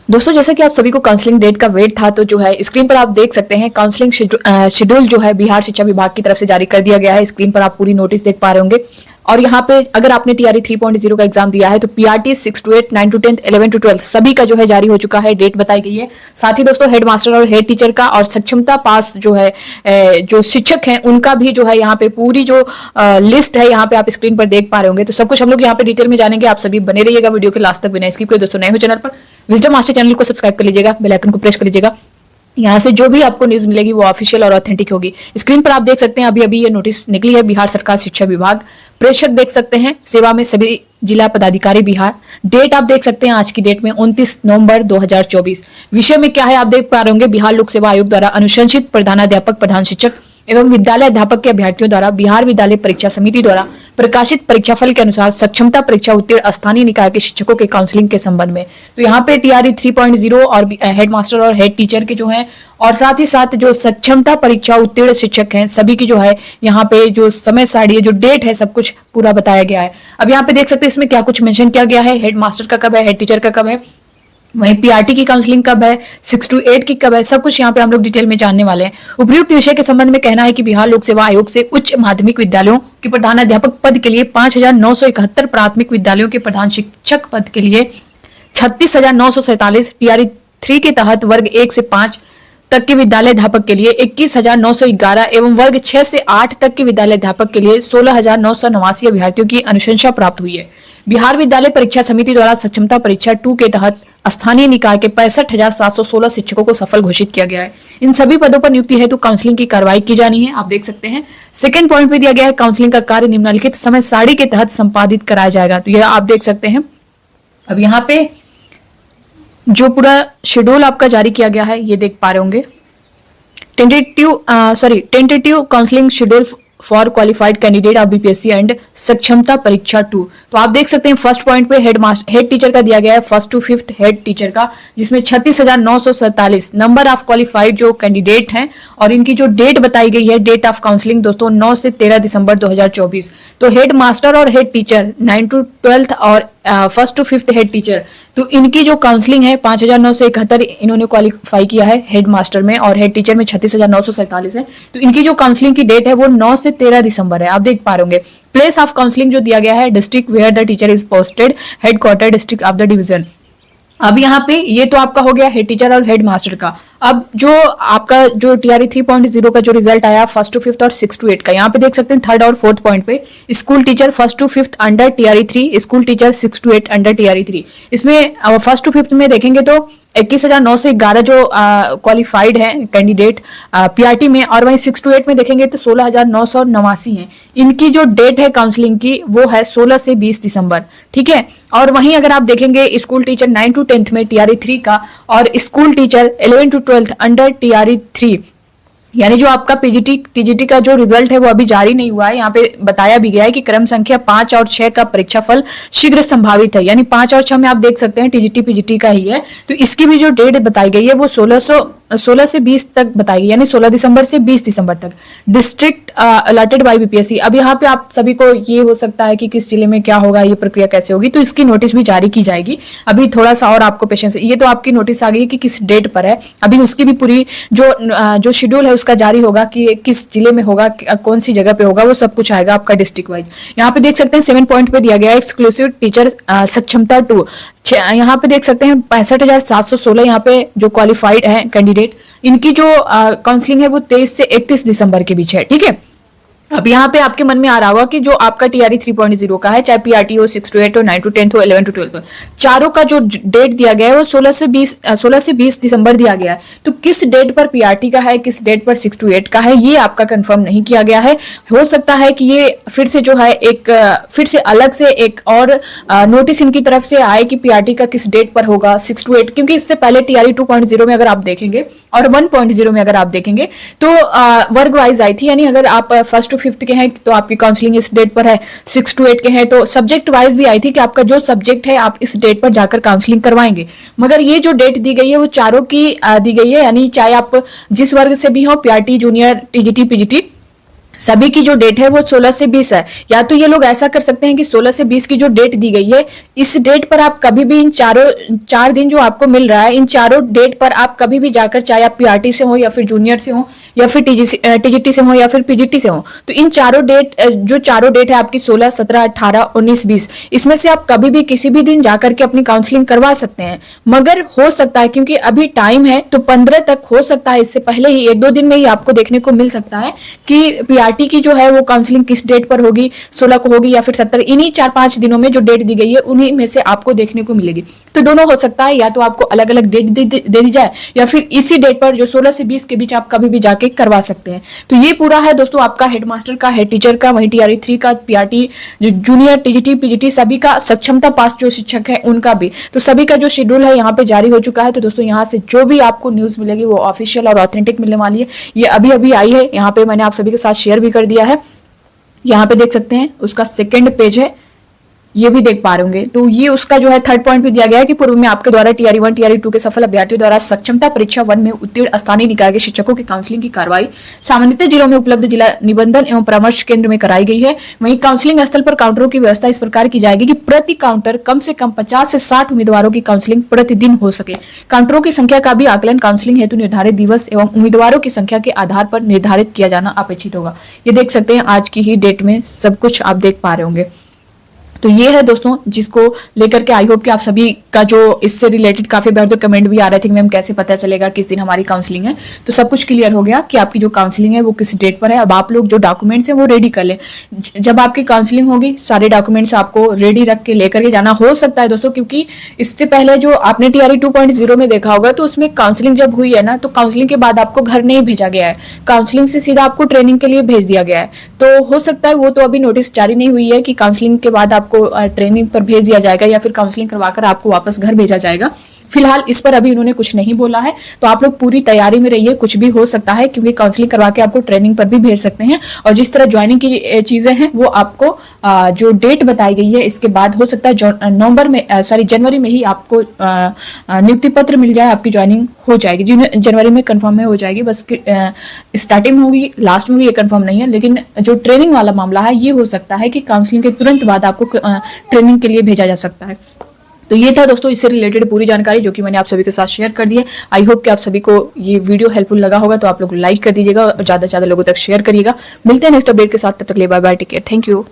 दोस्तों, जैसा कि आप सभी को काउंसलिंग डेट का वेट था, तो जो है स्क्रीन पर आप देख सकते हैं काउंसलिंग शेड्यूल जो है बिहार शिक्षा विभाग की तरफ से जारी कर दिया गया है। स्क्रीन पर आप पूरी नोटिस देख पा रहे होंगे। और यहाँ पे अगर आपने टीआरई 3.0 का एग्जाम दिया है तो पीआरटी 6 to 8, 9 to 10, 11 to 12 सभी का जो है जारी हो चुका है, डेट बताई गई है। साथ ही दोस्तों हेड मास्टर और हेड टीचर का और सक्षमता पास जो है जो शिक्षक हैं उनका भी जो है यहाँ पे पूरी जो लिस्ट है यहाँ पे आप स्क्रीन पर देख पा रहे होंगे। तो सब कुछ हम लोग यहाँ पे डिटेल में जानेंगे। आप सभी बने रहिएगा वीडियो के लास्ट तक बिना स्किप किए। दोस्तों नए हो चैनल पर विजडम मास्टर चैनल को सब्सक्राइब कर लीजिएगा, बेल आइकन को प्रेस कर लीजिएगा। यहाँ से जो भी आपको न्यूज मिलेगी वो ऑफिशियल और ऑथेंटिक होगी। स्क्रीन पर आप देख सकते हैं अभी अभी ये नोटिस निकली है। बिहार सरकार शिक्षा विभाग प्रेषक देख सकते हैं, सेवा में सभी जिला पदाधिकारी बिहार। डेट आप देख सकते हैं आज की डेट में 29 नवंबर 2024। विषय में क्या है आप देख पा रहे होंगे। बिहार लोक सेवा आयोग द्वारा अनुशंसित प्रधानाध्यापक, प्रधान शिक्षक एवं विद्यालय अध्यापक के अभ्यर्थियों द्वारा बिहार विद्यालय परीक्षा समिति द्वारा प्रकाशित परीक्षाफल के अनुसार सक्षमता परीक्षा उत्तीर्ण स्थानीय निकाय के शिक्षकों के काउंसलिंग के संबंध में। तो यहाँ पे टीआरई 3.0 और हेड मास्टर और हेड टीचर के जो है और साथ ही साथ जो सक्षमता परीक्षा उत्तीर्ण शिक्षक हैं सभी की जो है यहाँ पे जो समय सारणी है, जो डेट है, सब कुछ पूरा बताया गया है। अब यहाँ पे देख सकते हैं इसमें क्या कुछ मेंशन किया गया है। हेड मास्टर का कब है, हेड टीचर का कब है, वहीं पीआरटी की काउंसलिंग कब है, 6 to 8 की कब है, सब कुछ यहाँ पे हम लोग डिटेल में जानने वाले हैं। उपयुक्त विषय के संबंध में कहना है कि बिहार लोक सेवा आयोग से उच्च माध्यमिक विद्यालयों के प्रधानाध्यापक पद के लिए 5,971, प्राथमिक विद्यालयों के प्रधान शिक्षक पद के लिए 36,947, टीआरई 3 के तहत वर्ग 1 से 5 तक के विद्यालय अध्यापक के लिए 21,911 एवं वर्ग 6 से 8 तक के विद्यालय अध्यापक के लिए 16,989 अभ्यर्थियों की अनुशंसा प्राप्त हुई है। बिहार विद्यालय परीक्षा समिति द्वारा सक्षमता परीक्षा 2 के तहत स्थानीय निकाय के 65,716 शिक्षकों को सफल घोषित किया गया है। इन सभी पदों पर नियुक्ति हेतु काउंसलिंग की कार्रवाई की जानी है। आप देख सकते हैं सेकंड पॉइंट पे दिया गया है काउंसलिंग का कार्य निम्नलिखित समय सारणी के तहत संपादित कराया जाएगा। तो यह आप देख सकते हैं। अब यहाँ पे जो पूरा शेड्यूल आपका जारी किया गया है ये देख पा रहे होंगे। Tentative counselling schedule for qualified candidate of BPSC and सक्षमता परीक्षा 2। तो आप देख सकते हैं फर्स्ट पॉइंट पे हेड टीचर का दिया गया है, 1st to 5th head teacher का, जिसमें 36,947 नंबर ऑफ क्वालिफाइड जो कैंडिडेट हैं और इनकी जो डेट बताई गई है, डेट ऑफ काउंसलिंग दोस्तों 9 से 13 दिसंबर 2024। तो हेड मास्टर और हेड टीचर 9 to 12 और 1st to 5th head teacher, तो इनकी जो काउंसलिंग है 5,971 इन्होंने क्वालिफाई किया है हेड मास्टर में और हेड टीचर में 36,947 है। तो इनकी जो काउंसलिंग की डेट है वो 9 से 13 दिसंबर है। आप देख पा रहे होंगे। प्लेस ऑफ काउंसलिंग जो दिया गया है district where the teacher is posted, headquarter district of the division. अब यहाँ पे ये तो आपका हो गया हेड टीचर और हेड मास्टर का। अब जो आपका जो टीआरई 3.0 का जो रिजल्ट आया 1st to 5th और 6 to 8 का, यहाँ पे देख सकते हैं 3rd और 4th पॉइंट पे school teacher 1st to 5th under TRE 3, school teacher 6 to 8 under TRE 3। इसमें 1st to 5th में देखेंगे तो 21,911 जो क्वालिफाइड है कैंडिडेट पीआरटी में, और वहीं 6 to 8 में देखेंगे तो 16,989 हैं। इनकी जो डेट है काउंसलिंग की वो है 16 से 20 दिसंबर। ठीक है। और वहीं अगर आप देखेंगे स्कूल टीचर 9 to 10th में टीआरई 3 का और school teacher 11 to 12th under TRE 3, यानी जो आपका पीजीटी टीजीटी का जो रिजल्ट है वो अभी जारी नहीं हुआ है। यहाँ पे बताया भी गया है कि क्रम संख्या 5 और 6 का परीक्षा फल शीघ्र संभावित है, यानी 5 और 6 में आप देख सकते हैं टीजीटी पीजीटी का ही है। तो इसकी भी जो डेट बताई गई है वो 16 से 20 तक बताई गई, यानी 16 दिसंबर से 20 दिसंबर तक। District allotted by BPSC. अब यहाँ पे आप सभी को ये हो सकता है कि किस जिले में क्या होगा, ये प्रक्रिया कैसे होगी, तो इसकी नोटिस भी जारी की जाएगी। अभी थोड़ा सा और आपको पेशेंस। ये तो आपकी नोटिस आ गई कि किस डेट पर है, अभी उसकी भी पूरी जो शेड्यूल है उसका जारी होगा कि किस जिले में होगा, कौन सी जगह पे होगा, वो सब कुछ आएगा आपका डिस्ट्रिक्ट वाइज। यहाँ पे देख सकते हैं 7 पॉइंट पे दिया गया है एक्सक्लूसिव टीचर सक्षमता 2। यहाँ पे देख सकते हैं 65,716 यहाँ पे जो क्वालिफाइड है कैंडिडेट, इनकी जो काउंसलिंग है वो 23 से 31 दिसंबर के बीच है। ठीक है। अब यहाँ पे आपके मन में आ रहा होगा कि जो आपका टीआरई 3.0 का है, चाहे पीआरटी हो, 6 to 8 हो, 9 to 10 हो, 11 to 12 हो, चारों का जो डेट दिया गया है वो 16 से 20 दिसंबर दिया गया है। तो किस डेट पर पीआरटी का है, किस डेट पर 6 to 8 का है, ये आपका कंफर्म नहीं किया गया है। हो सकता है कि ये फिर से जो है फिर से अलग से एक और नोटिस इनकी तरफ से आए कि पीआरटी का किस डेट पर होगा 6 to 8, क्योंकि इससे पहले टीआरई 2.0 में अगर आप देखेंगे और 1.0 में अगर आप देखेंगे तो वर्ग वाइज आई थी, यानी अगर आप 1st to 5th के हैं तो आपकी काउंसलिंग इस डेट पर है, 6 to 8 के हैं तो सब्जेक्ट वाइज भी आई थी कि आपका जो सब्जेक्ट है आप इस डेट पर जाकर काउंसलिंग करवाएंगे। मगर ये जो डेट दी गई है वो चारों की दी गई है, यानी चाहे आप जिस वर्ग से भी हो, पीआरटी, जूनियर, टीजीटी, पीजीटी, सभी की जो डेट है वो 16 से 20 है। या तो ये लोग ऐसा कर सकते हैं कि 16 से 20 की जो डेट दी गई है, इस डेट पर आप कभी भी इन चार दिन जो आपको मिल रहा है, इन चारों डेट पर आप कभी भी जाकर, चाहे आप पीआरटी से हो या फिर जूनियर से हो या फिर टीजीटी से हो या फिर पीजीटी से हो, तो इन चारों डेट, जो चारों डेट है आपकी 16, 17, 18, 19, 20, इसमें से आप कभी भी किसी भी दिन जाकर के अपनी काउंसलिंग करवा सकते हैं। मगर हो सकता है, क्योंकि अभी टाइम है, तो 15 तक हो सकता है, इससे पहले ही 1-2 दिन में ही आपको देखने को मिल सकता है कि पीआरटी की जो है वो काउंसलिंग किस डेट पर होगी, 16 को होगी या फिर 17। इन्हीं 4-5 दिनों में जो डेट दी गई है उन्हीं में से आपको देखने को मिलेगी। तो दोनों हो सकता है, या तो आपको अलग अलग डेट दे दी जाए या फिर इसी डेट पर जो 16 से 20 के बीच आप कभी भी जाके करवा सकते हैं। तो ये पूरा है दोस्तों आपका हेडमास्टर का, हेड टीचर का, वहीं टीआरई 3 का, पीआरटी, जूनियर, टीजीटी, पीजीटी सभी का, सक्षमता पास जो शिक्षक है उनका भी। तो सभी का जो शेड्यूल है यहाँ पे जारी हो चुका है। तो दोस्तों यहाँ से जो भी आपको न्यूज मिलेगी वो ऑफिशियल और ऑथेंटिक मिलने वाली है। ये अभी अभी आई है, यहाँ पे मैंने आप सभी के साथ शेयर भी कर दिया है। यहाँ पे देख सकते हैं उसका सेकेंड पेज है, ये भी देख पा रहे होंगे। तो ये उसका जो है थर्ड पॉइंट भी दिया गया है कि पूर्व में आपके द्वारा टीआरई 1, टीआरई 2 के सफल अभ्यर्थियों द्वारा सक्षमता परीक्षा 1 में उत्तीर्ण स्थानीय निकाय के शिक्षकों की काउंसलिंग की कार्रवाई सामान्यतः जिलों में उपलब्ध जिला निबंधन एवं परामर्श केंद्र में कराई गई है। वहीं काउंसलिंग स्थल पर काउंटरों की व्यवस्था इस प्रकार की जाएगी कि प्रति काउंटर कम से कम 50 से 60 उम्मीदवारों की काउंसलिंग प्रतिदिन हो सके। काउंटरों की संख्या का भी आकलन काउंसलिंग हेतु निर्धारित दिवस एवं उम्मीदवारों की संख्या के आधार पर निर्धारित किया जाना अपेक्षित होगा। ये देख सकते हैं आज की ही डेट में सब कुछ आप देख पा रहे होंगे। तो ये है दोस्तों जिसको लेकर के आई होप कि आप सभी का जो इससे रिलेटेड काफी बार तो कमेंट भी आ रहे थे कि मैम कैसे पता चलेगा किस दिन हमारी काउंसलिंग है। तो सब कुछ क्लियर हो गया कि आपकी जो काउंसलिंग है वो किस डेट पर है। अब आप लोग जो डॉक्यूमेंट्स हैं वो रेडी कर लें। जब आपकी काउंसलिंग होगी सारे डॉक्यूमेंट्स आपको रेडी रख के लेकर के जाना। हो सकता है दोस्तों, क्योंकि इससे पहले जो आपने टीआरई 2.0 में देखा होगा तो उसमें काउंसलिंग जब हुई है ना, तो काउंसलिंग के बाद आपको घर नहीं भेजा गया है, काउंसलिंग से सीधा आपको ट्रेनिंग के लिए भेज दिया गया है। तो हो सकता है वो तो अभी नोटिस जारी नहीं हुई है कि काउंसलिंग के बाद आपको ट्रेनिंग पर भेज दिया जाएगा या फिर काउंसलिंग करवाकर आपको वापस घर भेजा जाएगा। फिलहाल इस पर अभी उन्होंने कुछ नहीं बोला है। तो आप लोग पूरी तैयारी में रहिए, कुछ भी हो सकता है, क्योंकि काउंसलिंग करवा के आपको ट्रेनिंग पर भी भेज सकते हैं। और जिस तरह ज्वाइनिंग की चीजें हैं वो आपको जो डेट बताई गई है इसके बाद हो सकता है जनवरी में ही आपको नियुक्ति पत्र मिल जाए, आपकी ज्वाइनिंग हो जाएगी। जनवरी में कंफर्म में हो जाएगी, बस स्टार्टिंग में होगी, लास्ट में भी ये कंफर्म नहीं है। लेकिन जो ट्रेनिंग वाला मामला है ये हो सकता है कि काउंसलिंग के तुरंत बाद आपको ट्रेनिंग के लिए भेजा जा सकता है। तो ये था दोस्तों इससे रिलेटेड पूरी जानकारी जो कि मैंने आप सभी के साथ शेयर कर दी है। आई होप कि आप सभी को ये वीडियो हेल्पफुल लगा होगा। तो आप लोग लाइक कर दीजिएगा और ज्यादा से ज्यादा लोगों तक शेयर करिएगा। मिलते हैं नेक्स्ट अपडेट के साथ, तब तक के लिए bye bye, take care, thank you.